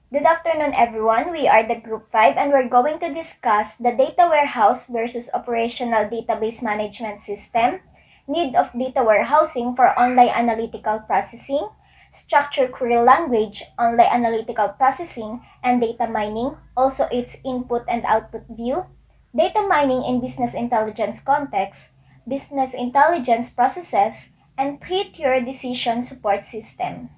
Good afternoon, everyone. We are the Group 5 and we're going to discuss the data warehouse versus operational database management system, need of data warehousing for online analytical processing, structured query language, online analytical processing, and data mining, also its input and output view, data mining in business intelligence context, business intelligence processes, and three-tier decision support system.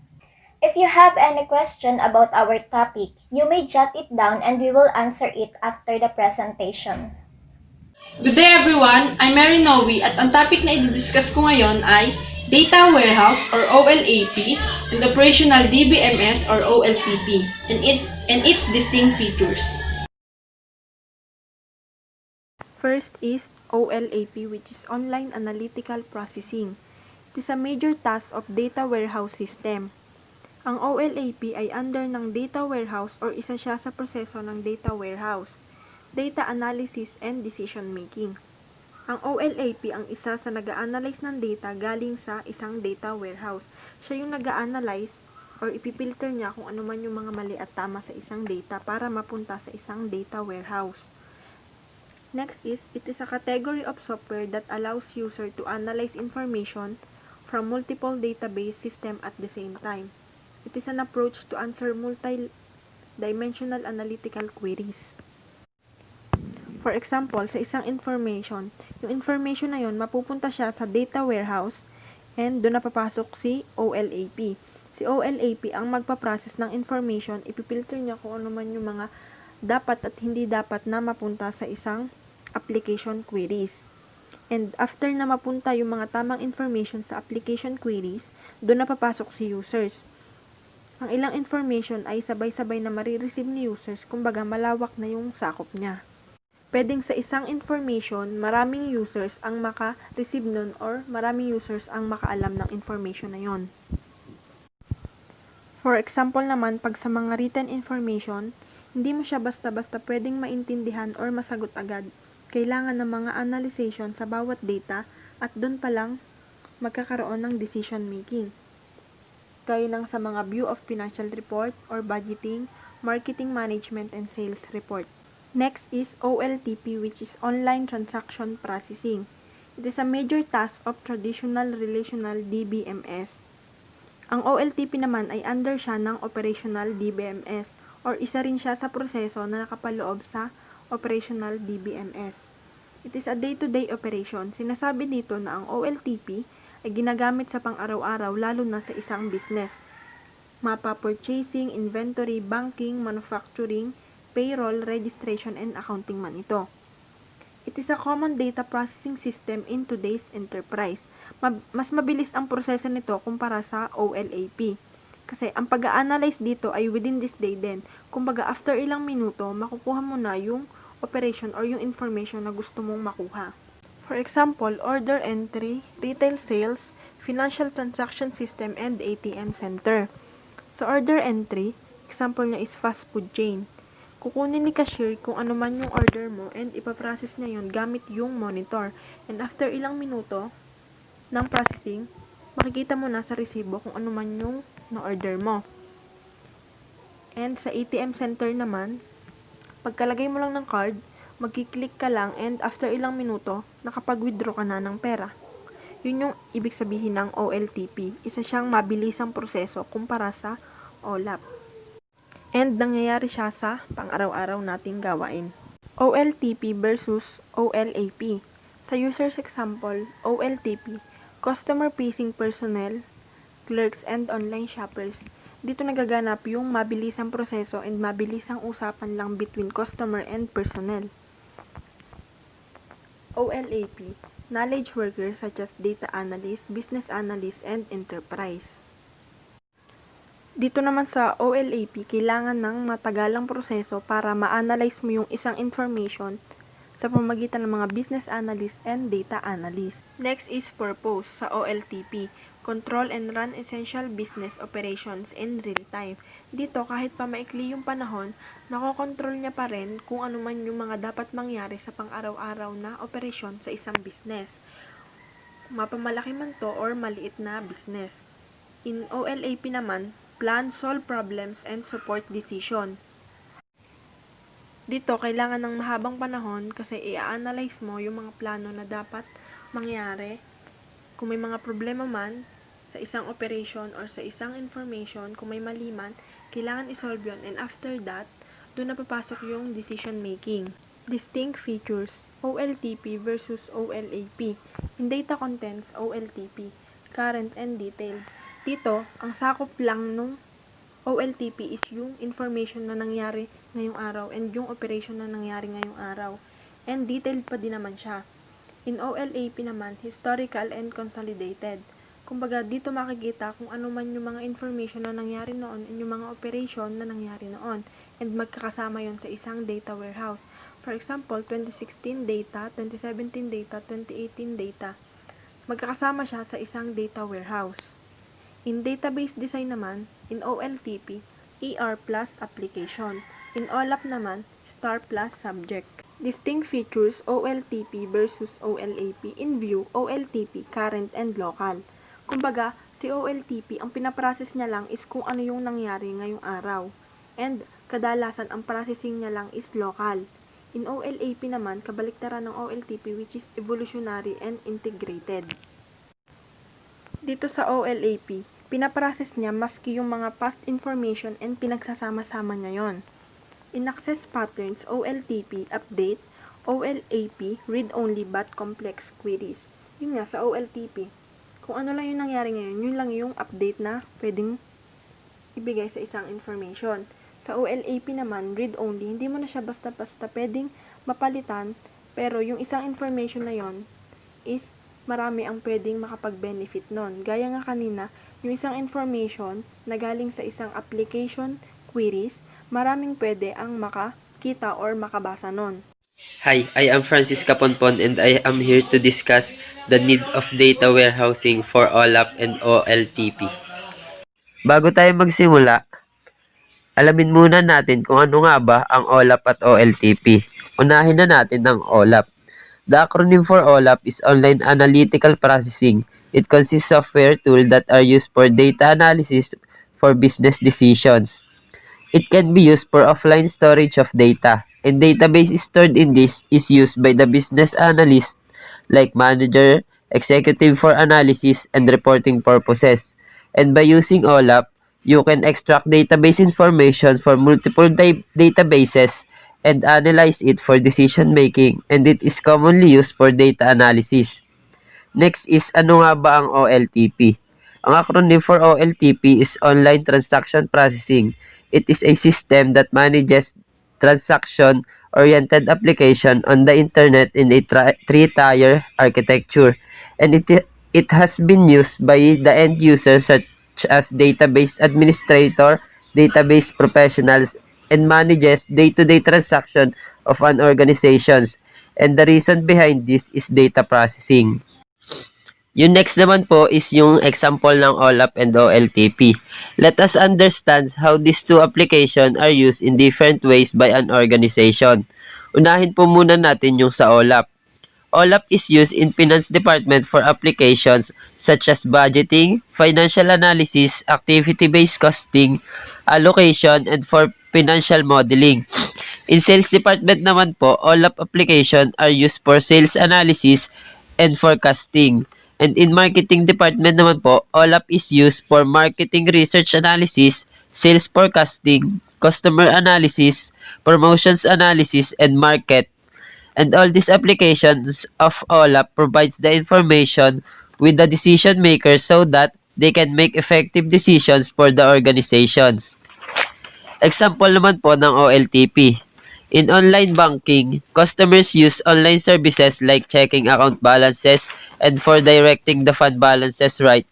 If you have any question about our topic, you may jot it down and we will answer it after the presentation. Good day everyone! I'm Mary Noe at ang topic na i-discuss ko ngayon ay Data Warehouse or OLAP and Operational DBMS or OLTP and its distinct features. First is OLAP, which is Online Analytical Processing. It is a major task of data warehouse system. Ang OLAP ay under ng data warehouse or isa siya sa proseso ng data warehouse, data analysis and decision making. Ang OLAP ang isa sa nag-a-analyze ng data galing sa isang data warehouse. Siya yung nag-a-analyze or ipipilter niya kung ano man yung mga mali at tama sa isang data para mapunta sa isang data warehouse. Next is, it is a category of software that allows user to analyze information from multiple database system at the same time. It is an approach to answer multi-dimensional analytical queries. For example, sa isang information, yung information na yon mapupunta siya sa data warehouse and doon na papasok si OLAP. Si OLAP ang magpaprocess ng information, ipipilter niya kung ano man yung mga dapat at hindi dapat na mapunta sa isang application queries. And after na mapunta yung mga tamang information sa application queries, doon na papasok si users. Ang ilang information ay sabay-sabay na marireceive ni users, kumbaga malawak na yung sakop niya. Pwedeng sa isang information, maraming users ang maka-receive nun or maraming users ang makaalam ng information na yon. For example naman, pag sa mga written information, hindi mo siya basta-basta pwedeng maintindihan or masagot agad. Kailangan ng mga analyzation sa bawat data at doon pa lang magkakaroon ng decision making. Gaya ng sa mga view of financial report or budgeting, marketing management, and sales report. Next is OLTP, which is Online Transaction Processing. It is a major task of traditional relational DBMS. Ang OLTP naman ay under siya ng Operational DBMS or isa rin siya sa proseso na nakapaloob sa Operational DBMS. It is a day-to-day operation. Sinasabi dito na ang OLTP ay ginagamit sa pang-araw-araw lalo na sa isang business. Mapa purchasing, inventory, banking, manufacturing, payroll, registration, and accounting man ito. It is a common data processing system in today's enterprise. Mas mabilis ang proseso nito kumpara sa OLAP. Kasi ang pag-a-analyze dito ay within this day din. Kumbaga after ilang minuto, makukuha mo na yung operation or yung information na gusto mong makuha. For example, order entry, retail sales, financial transaction system, and ATM center. Sa order entry, example niya is fast food chain. Kukunin ni cashier kung ano man yung order mo and ipaprocess niya yun gamit yung monitor. And after ilang minuto ng processing, makikita mo na sa resibo kung ano man yung na-order mo. And sa ATM center naman, pagkalagay mo lang ng card, magkiklik ka lang and after ilang minuto, nakapag-withdraw ka na ng pera. Yun yung ibig sabihin ng OLTP. Isa siyang mabilisang proseso kumpara sa OLAP. And nangyayari siya sa pang-araw-araw nating gawain. OLTP versus OLAP. Sa user's example, OLTP, customer-facing personnel, clerks, and online shoppers. Dito nagaganap yung mabilisang proseso and mabilisang usapan lang between customer and personnel. OLAP, knowledge workers such as data analyst, business analyst, and enterprise. Dito naman sa OLAP, kailangan ng matagalang proseso para ma-analyze mo yung isang information sa pamamagitan ng mga business analyst and data analyst. Next is purpose sa OLTP, control and run essential business operations in real time. Dito, kahit pa maikli yung panahon, nakokontrol niya pa rin kung ano man yung mga dapat mangyari sa pang-araw-araw na operasyon sa isang business. Mapamalaki man to or maliit na business. In OLAP naman, plan, solve problems, and support decision. Dito, kailangan ng mahabang panahon kasi i-analyze mo yung mga plano na dapat mangyari. Kung may mga problema man sa isang operation or sa isang information, kung may mali man, kailangan isolve yun. And after that, doon na papasok yung decision making. Distinct features, OLTP versus OLAP. In data contents, OLTP, current and detailed. Dito, ang sakop lang nung OLTP is yung information na nangyari ngayong araw and yung operation na nangyari ngayong araw. And detailed pa din naman siya. In OLAP naman, historical and consolidated. Kumbaga, dito makikita kung ano man yung mga information na nangyari noon and yung mga operation na nangyari noon. And magkakasama yon sa isang data warehouse. For example, 2016 data, 2017 data, 2018 data. Magkakasama siya sa isang data warehouse. In database design naman, in OLTP, ER plus application. In OLAP naman, star plus subject. Distinct features, OLTP versus OLAP. In view, OLTP, current and local. Kumbaga, si OLTP, ang pinaprocess niya lang is kung ano yung nangyari ngayong araw. And kadalasan, ang processing niya lang is local. In OLAP naman, kabaliktaran ng OLTP which is evolutionary and integrated. Dito sa OLAP, pinaprocess niya maski yung mga past information and pinagsasama-sama niya yon. In access patterns, OLTP, update, OLAP, read-only but complex queries. Yun nga, sa OLTP, kung ano lang yung nangyari ngayon, yun lang yung update na pwedeng ibigay sa isang information. Sa OLAP naman, read-only, hindi mo na siya basta-basta pwedeng mapalitan, pero yung isang information na yon is marami ang pwedeng makapag-benefit nun. Gaya nga kanina, yung isang information na galing sa isang application queries, maraming pwede ang makakita or makabasa nun. Hi, I am Francis Caponpon and I am here to discuss the need of data warehousing for OLAP and OLTP. Bago tayo magsimula, alamin muna natin kung ano nga ba ang OLAP at OLTP. Unahin na natin ang OLAP. The acronym for OLAP is Online Analytical Processing. It consists of software tools that are used for data analysis for business decisions. It can be used for offline storage of data, and database stored in this is used by the business analyst like manager, executive for analysis and reporting purposes. And by using OLAP, you can extract database information for multiple databases and analyze it for decision making, and it is commonly used for data analysis. Next is ano nga ba ang OLTP? Ang acronym for OLTP is Online Transaction Processing. It is a system that manages transaction-oriented application on the internet in a three-tier architecture, and it has been used by the end users such as database administrator, database professionals, and manages day-to-day transaction of an organizations. And the reason behind this is data processing. Yung next naman po is yung example ng OLAP and OLTP. Let us understand how these two applications are used in different ways by an organization. Unahin po muna natin yung sa OLAP. OLAP is used in finance department for applications such as budgeting, financial analysis, activity-based costing, allocation, and for financial modeling. In sales department naman po, OLAP application are used for sales analysis and forecasting. And in marketing department naman po, OLAP is used for marketing research analysis, sales forecasting, customer analysis, promotions analysis, and market. And all these applications of OLAP provides the information with the decision makers so that they can make effective decisions for the organizations. Example naman po ng OLTP. In online banking, customers use online services like checking account balances and for directing the fund balances right.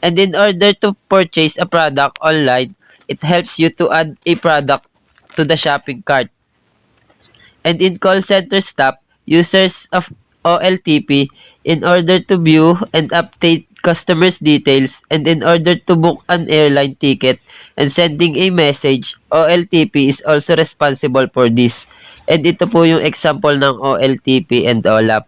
And in order to purchase a product online, it helps you to add a product to the shopping cart. And in call center staff, users of OLTP in order to view and update customers' details, and in order to book an airline ticket and sending a message, OLTP is also responsible for this. And ito po yung example ng OLTP and OLAP.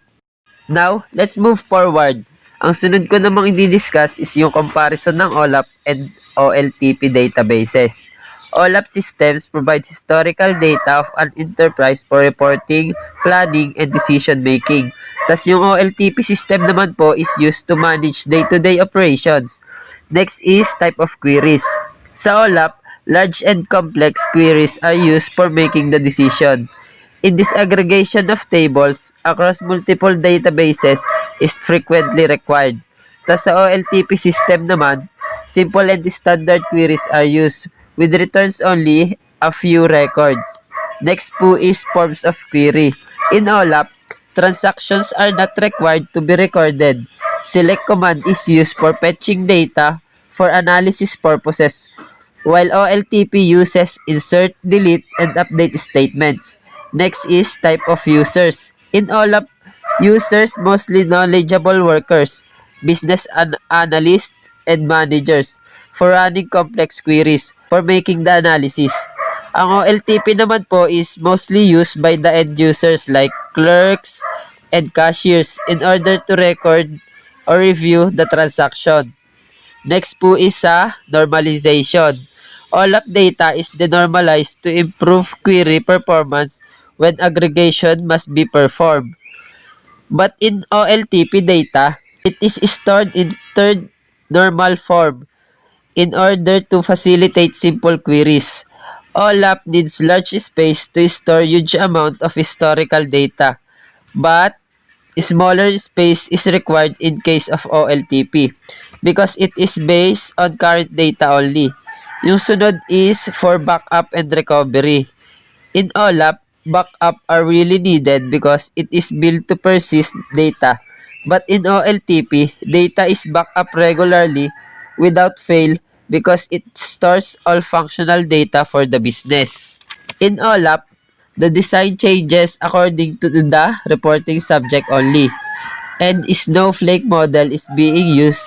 Now, let's move forward. Ang sunod ko namang i-discuss is yung comparison ng OLAP and OLTP databases. OLAP systems provide historical data of an enterprise for reporting, planning, and decision making. Tapos yung OLTP system naman po is used to manage day-to-day operations. Next is type of queries. Sa OLAP, large and complex queries are used for making the decision. In this aggregation of tables across multiple databases is frequently required. Tapos sa OLTP system naman, simple and standard queries are used with returns only a few records. Next po is forms of query. In OLAP, transactions are not required to be recorded. Select command is used for fetching data for analysis purposes, while OLTP uses insert, delete, and update statements. Next is type of users. In OLAP, users mostly knowledgeable workers, business analysts, and managers for running complex queries for making the analysis. Ang OLTP naman po is mostly used by the end users like clerks and cashiers in order to record or review the transaction. Next po is sa normalization. All of data is denormalized to improve query performance when aggregation must be performed. But in OLTP data, it is stored in third normal form in order to facilitate simple queries. OLAP needs large space to store huge amount of historical data, but smaller space is required in case of OLTP because it is based on current data only. Yung sunod is for backup and recovery. In OLAP, backup are really needed because it is built to persist data. But in OLTP, data is backed up regularly without fail because it stores all functional data for the business. In OLAP, the design changes according to the reporting subject only, and Snowflake model is being used.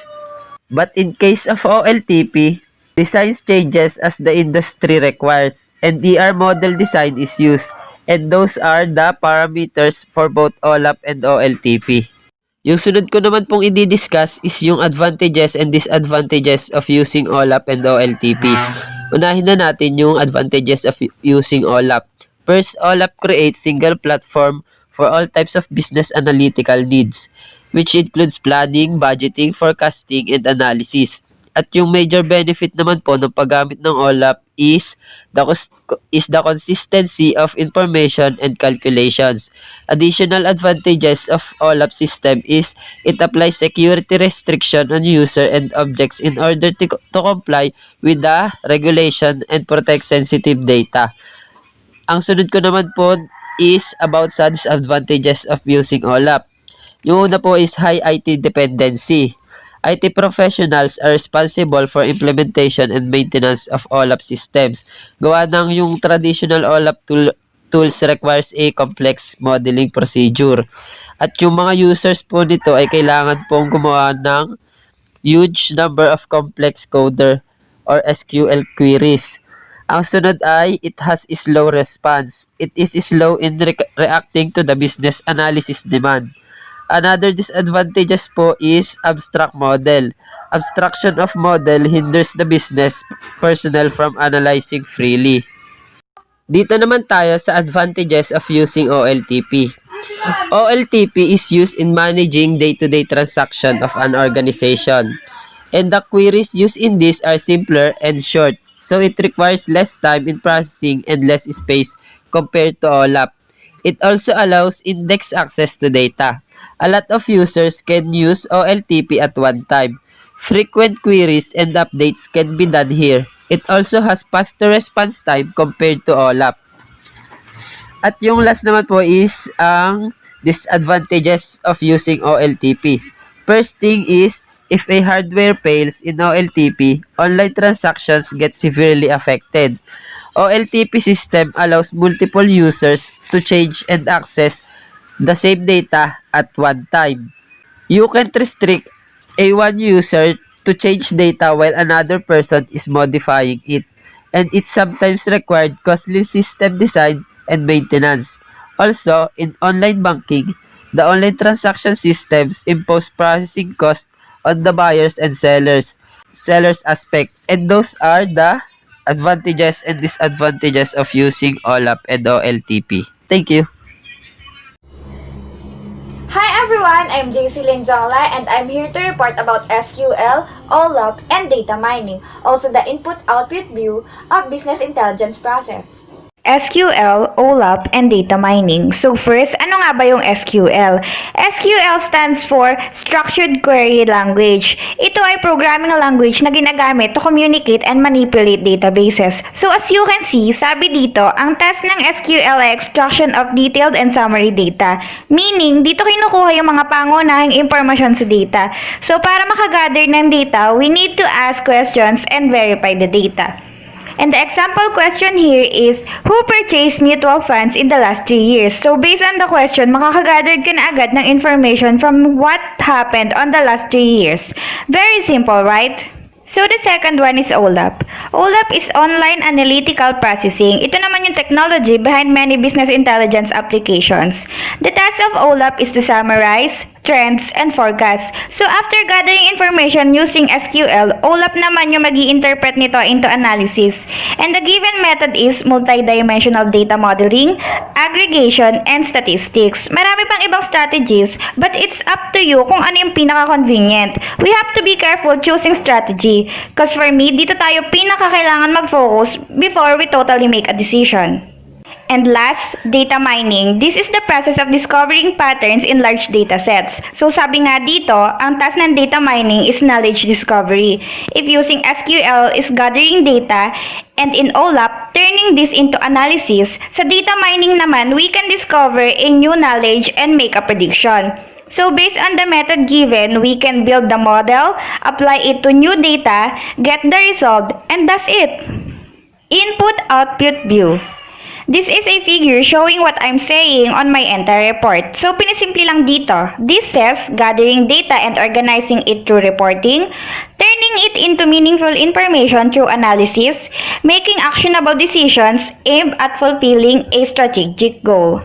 But in case of OLTP, design changes as the industry requires, and ER model design is used, and those are the parameters for both OLAP and OLTP. Yung sunod ko naman pong i-discuss is yung advantages and disadvantages of using OLAP and OLTP. Unahin na natin yung advantages of using OLAP. First, OLAP creates single platform for all types of business analytical needs, which includes planning, budgeting, forecasting, and analysis. At yung major benefit naman po ng paggamit ng OLAP is the consistency of information and calculations. Additional advantages of OLAP system is it applies security restriction on user and objects in order to comply with the regulation and protect sensitive data. Ang sunod ko naman po is about sa disadvantages of using OLAP. Yung una po is high IT dependency. IT professionals are responsible for implementation and maintenance of OLAP systems. Gawa ng yung traditional OLAP tools requires a complex modeling procedure. At yung mga users po nito ay kailangan pong gumawa ng huge number of complex coder or SQL queries. Ang sunod ay it has a slow response. It is slow in reacting to the business analysis demand. Another disadvantages po is abstract model. Abstraction of model hinders the business personnel from analyzing freely. Dito naman tayo sa advantages of using OLTP. OLTP is used in managing day-to-day transaction of an organization. And the queries used in this are simpler and short, so it requires less time in processing and less space compared to OLAP. It also allows index access to data. A lot of users can use OLTP at one time. Frequent queries and updates can be done here. It also has faster response time compared to OLAP. At yung last naman po is ang disadvantages of using OLTP. First thing is, if a hardware fails in OLTP, online transactions get severely affected. OLTP system allows multiple users to change and access the same data at one time. You can restrict a one user to change data while another person is modifying it, and it sometimes required costly system design and maintenance. Also, in online banking, The online transaction systems impose processing costs on the buyers and sellers aspect, and those are the advantages and disadvantages of using OLAP and OLTP. Thank you. Hi everyone, I'm JC Linjola and I'm here to report about SQL, OLAP, and data mining, also the input-output view of business intelligence process. SQL, OLAP, and data mining. So first, ano nga ba yung SQL? SQL stands for Structured Query Language. Ito ay programming language na ginagamit to communicate and manipulate databases. So as you can see, sabi dito, ang task ng SQL ay extraction of detailed and summary data. Meaning, dito kinukuha yung mga pangunahing information sa data. So para makagather ng data, we need to ask questions and verify the data. And the example question here is, who purchased mutual funds in the last 3 years? So based on the question, makakagather ka na agad ng information from what happened on the last 3 years. Very simple, right? So the second one is OLAP. OLAP is Online Analytical Processing. Ito naman yung technology behind many business intelligence applications. The task of OLAP is to summarize, trends, and forecasts. So after gathering information using SQL, OLAP naman yung mag-i-interpret nito into analysis. And the given method is multidimensional data modeling, aggregation, and statistics. Marami pang ibang strategies, but it's up to you kung ano yung pinaka-convenient. We have to be careful choosing strategy. Because for me, dito tayo pinaka-kailangan mag-focus before we totally make a decision. And last, data mining. This is the process of discovering patterns in large data sets. So sabi nga dito, ang task ng data mining is knowledge discovery. If using SQL is gathering data, and in OLAP, turning this into analysis, sa data mining naman, we can discover a new knowledge and make a prediction. So based on the method given, we can build the model, apply it to new data, get the result, and that's it. Input-output view. This is a figure showing what I'm saying on my entire report. So, pinisimple lang dito. This says, gathering data and organizing it through reporting, turning it into meaningful information through analysis, making actionable decisions aimed at fulfilling a strategic goal.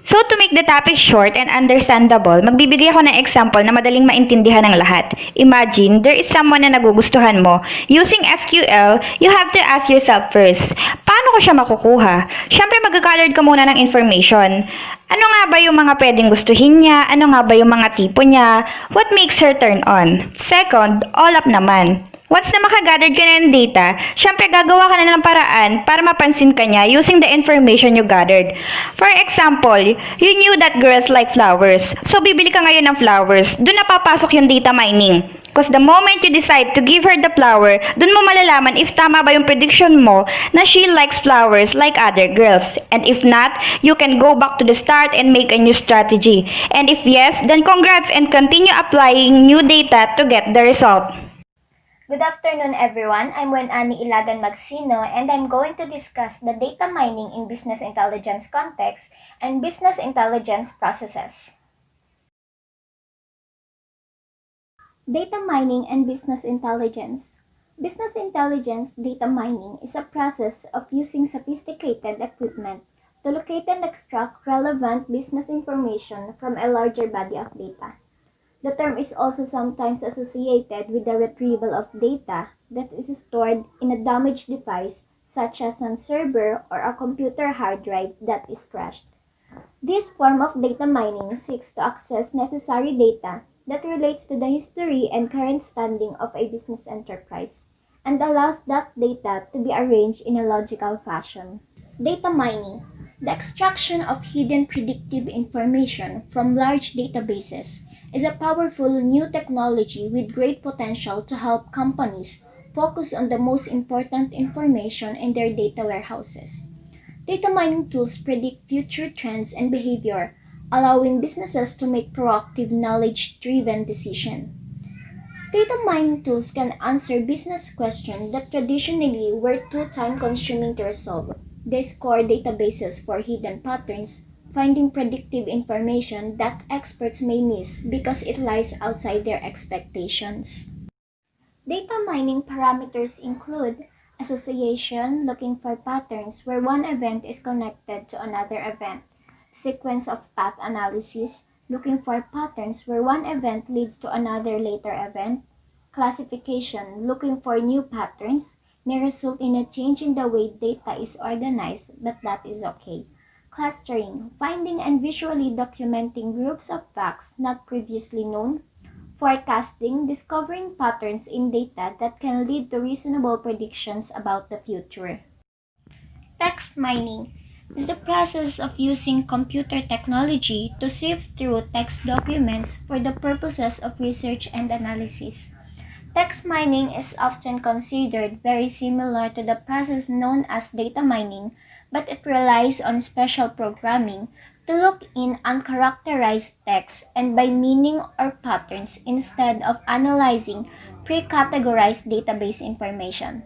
So, to make the topic short and understandable, magbibigay ako ng example na madaling maintindihan ng lahat. Imagine, there is someone na nagugustuhan mo. Using SQL, you have to ask yourself first, paano ko siya makukuha? Siyempre, mag-colored ka muna ng information. Ano nga ba yung mga pwedeng gustuhin niya? Ano nga ba yung mga tipo niya? What makes her turn on? Second, OLAP naman. Once na makagather ka na ng data, syempre gagawa ka na ng paraan para mapansin ka niya using the information you gathered. For example, you knew that girls like flowers. So, bibili ka ngayon ng flowers. Doon na papasok yung data mining. Because the moment you decide to give her the flower, doon mo malalaman if tama ba yung prediction mo na she likes flowers like other girls. And if not, you can go back to the start and make a new strategy. And if yes, then congrats and continue applying new data to get the result. Good afternoon, everyone. I'm Wenani Ilagan Magsino, and I'm going to discuss the data mining in business intelligence context and business intelligence processes. Data mining and business intelligence. Business intelligence data mining is a process of using sophisticated equipment to locate and extract relevant business information from a larger body of data. The term is also sometimes associated with the retrieval of data that is stored in a damaged device such as a server or a computer hard drive that is crashed. This form of data mining seeks to access necessary data that relates to the history and current standing of a business enterprise and allows that data to be arranged in a logical fashion. Data mining, the extraction of hidden predictive information from large databases, is a powerful new technology with great potential to help companies focus on the most important information in their data warehouses. Data mining tools predict future trends and behavior, allowing businesses to make proactive, knowledge-driven decisions. Data mining tools can answer business questions that traditionally were too time-consuming to resolve. They score databases for hidden patterns, finding predictive information that experts may miss because it lies outside their expectations. Data mining parameters include association, looking for patterns where one event is connected to another event, sequence of path analysis, looking for patterns where one event leads to another later event. Classification, looking for new patterns, may result in a change in the way data is organized, but that is okay. Clustering, finding and visually documenting groups of facts not previously known. Forecasting, discovering patterns in data that can lead to reasonable predictions about the future. Text mining is the process of using computer technology to sift through text documents for the purposes of research and analysis. Text mining is often considered very similar to the process known as data mining, but it relies on special programming to look in uncharacterized text and by meaning or patterns instead of analyzing pre-categorized database information.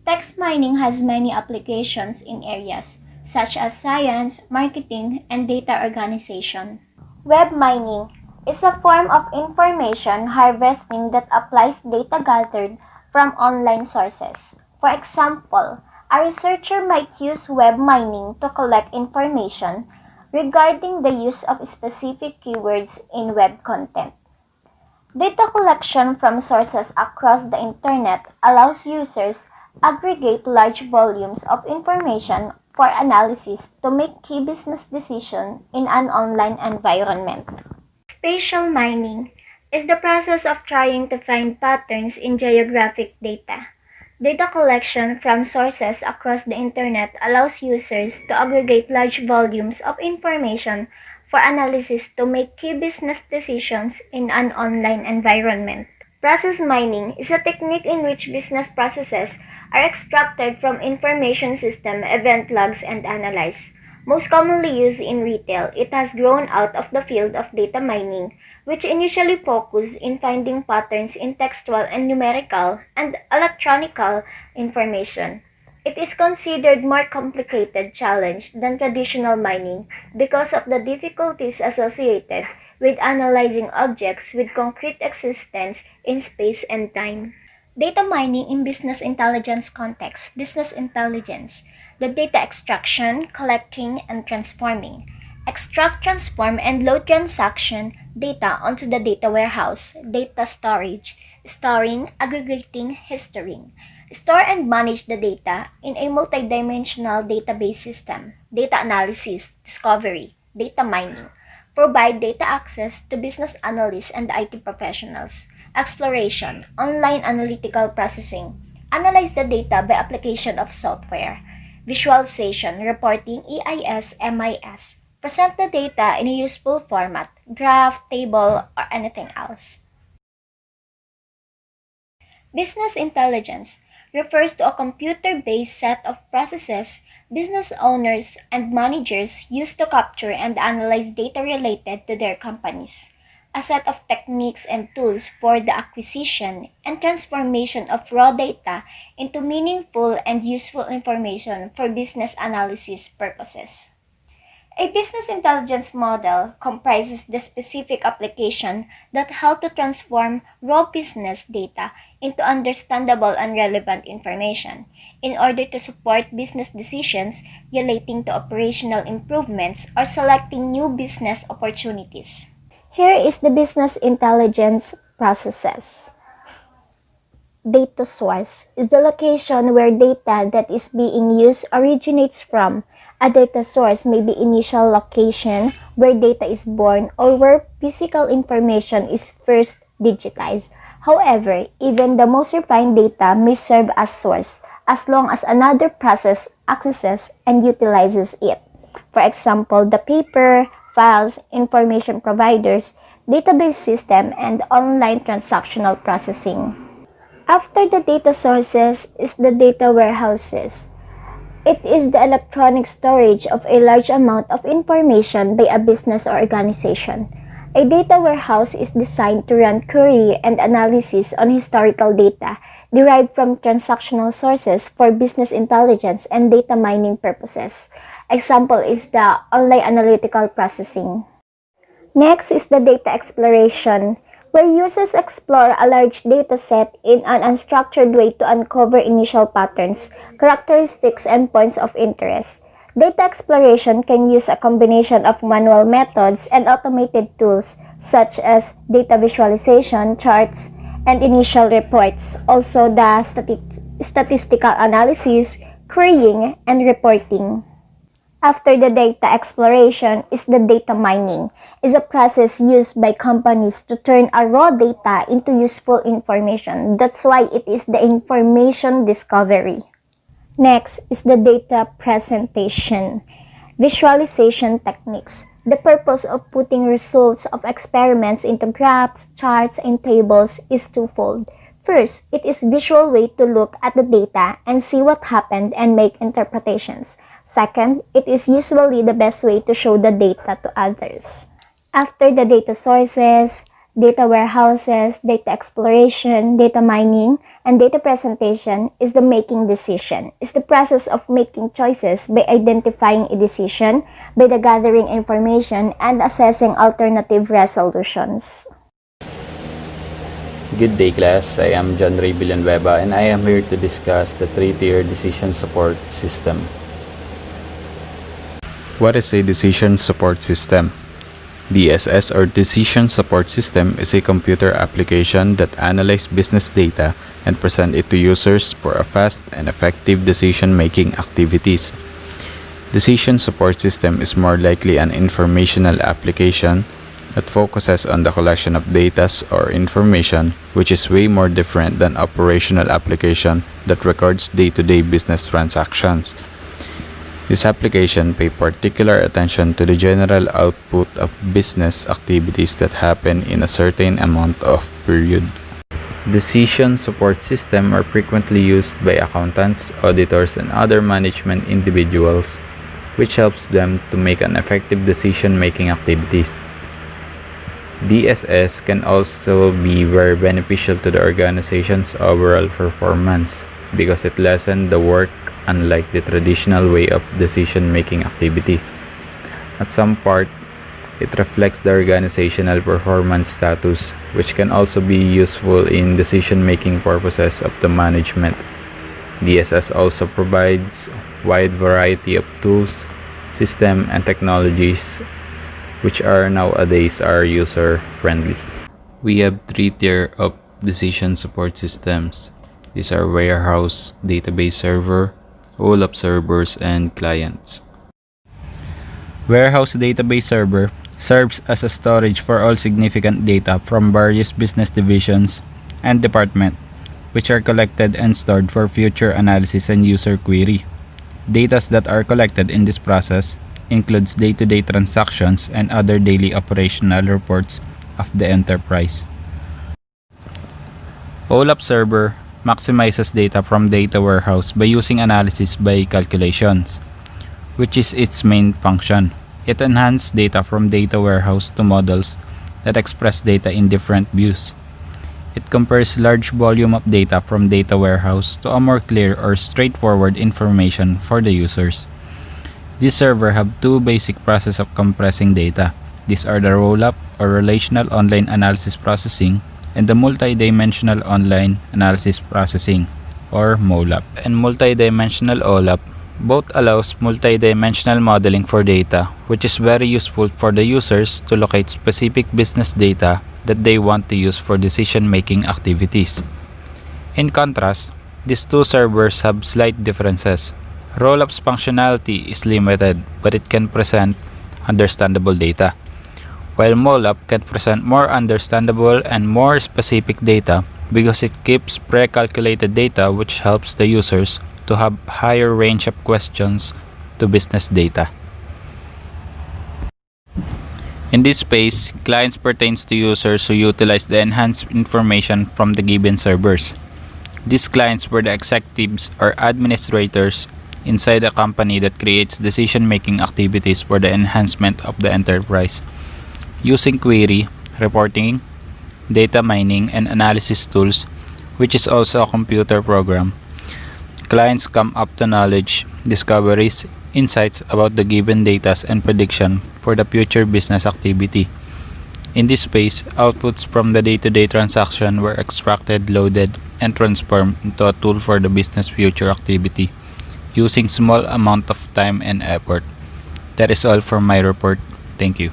Text mining has many applications in areas such as science, marketing, and data organization. Web mining is a form of information harvesting that applies data gathered from online sources. For example, a researcher might use web mining to collect information regarding the use of specific keywords in web content. Data collection from sources across the internet allows users aggregate large volumes of information for analysis to make key business decisions in an online environment. Spatial mining is the process of trying to find patterns in geographic data. Data collection from sources across the internet allows users to aggregate large volumes of information for analysis to make key business decisions in an online environment. Process mining is a technique in which business processes are extracted from information system, event logs, and analyzed. Most commonly used in retail, it has grown out of the field of data mining, which initially focused in finding patterns in textual and numerical and electronical information. It is considered more complicated challenge than traditional mining because of the difficulties associated with analyzing objects with concrete existence in space and time. Data mining in business intelligence context, business intelligence, the data extraction, collecting, and transforming. Extract, transform, and load transaction data onto the data warehouse, data storage, storing, aggregating, historing. Store and manage the data in a multidimensional database system, data analysis, discovery, data mining. Provide data access to business analysts and IT professionals. Exploration, online analytical processing. Analyze the data by application of software. Visualization, reporting, EIS, MIS. Present the data in a useful format, graph, table, or anything else. Business intelligence refers to a computer-based set of processes business owners and managers use to capture and analyze data related to their companies. A set of techniques and tools for the acquisition and transformation of raw data into meaningful and useful information for business analysis purposes. A business intelligence model comprises the specific application that help to transform raw business data into understandable and relevant information in order to support business decisions relating to operational improvements or selecting new business opportunities. Here is the business intelligence processes. Data source is the location where data that is being used originates from. A data source may be initial location where data is born or where physical information is first digitized. However, even the most refined data may serve as source as long as another process accesses and utilizes it. For example, the paper, files, information providers, database system, and online transactional processing. After the data sources is the data warehouses. It is the electronic storage of a large amount of information by a business or organization. A data warehouse is designed to run query and analysis on historical data derived from transactional sources for business intelligence and data mining purposes. Example is the online analytical processing. Next is the data exploration, where users explore a large data set in an unstructured way to uncover initial patterns, characteristics, and points of interest. Data exploration can use a combination of manual methods and automated tools such as data visualization, charts, and initial reports. Also, the statistical analysis, querying, and reporting. After the data exploration is the data mining, is a process used by companies to turn a raw data into useful information. That's why it is the information discovery. Next is the data presentation. Visualization techniques. The purpose of putting results of experiments into graphs, charts, and tables is twofold. First, it is a visual way to look at the data and see what happened and make interpretations. Second, it is usually the best way to show the data to others. After the data sources, data warehouses, data exploration, data mining, and data presentation is the making decision. It's the process of making choices by identifying a decision, by the gathering information, and assessing alternative resolutions. Good day, class. I am John Ray Villanueva and I am here to discuss the three-tier decision support system. What is a decision support system? DSS or Decision Support System is a computer application that analyzes business data and present it to users for a fast and effective decision-making activities. Decision Support System is more likely an informational application that focuses on the collection of data or information, which is way more different than operational application that records day-to-day business transactions. This application pays particular attention to the general output of business activities that happen in a certain amount of period. Decision support systems are frequently used by accountants, auditors, and other management individuals, which helps them to make an effective decision-making activities. DSS can also be very beneficial to the organization's overall performance because it lessens the work unlike the traditional way of decision-making activities. At some part, it reflects the organizational performance status, which can also be useful in decision-making purposes of the management. DSS also provides wide variety of tools, systems, and technologies which are nowadays are user-friendly. We have three tiers of decision support systems. These are warehouse, database server, OLAP servers, and clients. Warehouse database server serves as a storage for all significant data from various business divisions and departments, which are collected and stored for future analysis and user query. Data that are collected in this process includes day-to-day transactions and other daily operational reports of the enterprise. OLAP server maximizes data from data warehouse by using analysis by calculations, which is its main function. It enhances data from data warehouse to models that express data in different views. It compares large volume of data from data warehouse to a more clear or straightforward information for the users. This server have two basic processes of compressing data. These are the roll-up or relational online analysis processing and the multidimensional online analysis processing or MOLAP. And multidimensional OLAP both allows multidimensional modeling for data, which is very useful for the users to locate specific business data that they want to use for decision-making activities. In contrast, these two servers have slight differences. Roll-up's functionality is limited, but it can present understandable data, while MOLAP can present more understandable and more specific data because it keeps pre-calculated data, which helps the users to have higher range of questions to business data. In this space, clients pertains to users who utilize the enhanced information from the given servers. These clients were the executives or administrators inside a company that creates decision-making activities for the enhancement of the enterprise. Using query, reporting, data mining, and analysis tools, which is also a computer program, clients come up to knowledge, discoveries, insights about the given data and prediction for the future business activity. In this space, outputs from the day-to-day transaction were extracted, loaded, and transformed into a tool for the business future activity. using small amount of time and effort. That is all for my report. Thank you.